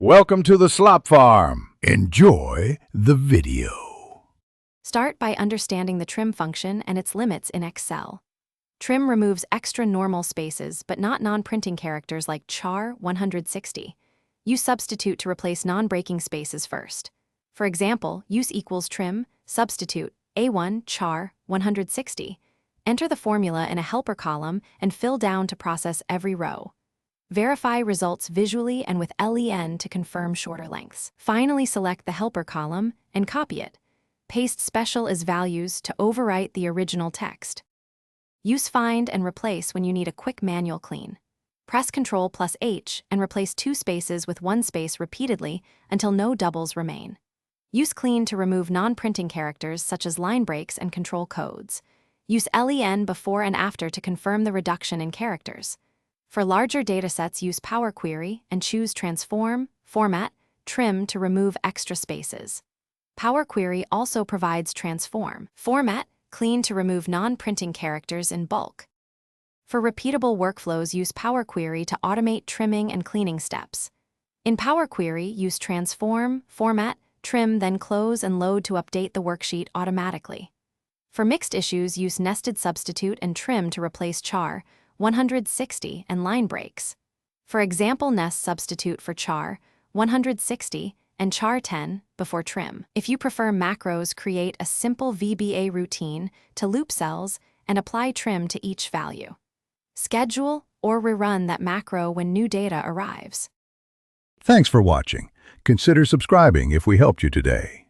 Welcome to the Slop Farm. Enjoy the video. Start by understanding the trim function and its limits in Excel. Trim removes extra normal spaces, but not non-printing characters like char 160. Use substitute to replace non-breaking spaces first. For example, use equals trim, substitute, A1 char 160. Enter the formula in a helper column and fill down to process every row. Verify results visually and with LEN to confirm shorter lengths. Finally, select the helper column and copy it. Paste special as values to overwrite the original text. Use find and replace when you need a quick manual clean. Press Ctrl+H and replace two spaces with one space repeatedly until no doubles remain. Use clean to remove non-printing characters such as line breaks and control codes. Use LEN before and after to confirm the reduction in characters. For larger datasets, use Power Query and choose Transform, Format, Trim to remove extra spaces. Power Query also provides Transform, Format, Clean to remove non-printing characters in bulk. For repeatable workflows, use Power Query to automate trimming and cleaning steps. In Power Query, use Transform, Format, Trim, then close and load to update the worksheet automatically. For mixed issues, use Nested Substitute and Trim to replace char 160 and line breaks. For example, nest substitute for char 160 and char 10 before trim. If you prefer macros, create a simple VBA routine to loop cells and apply trim to each value. Schedule or rerun that macro when new data arrives. Thanks for watching. Consider subscribing if we helped you today.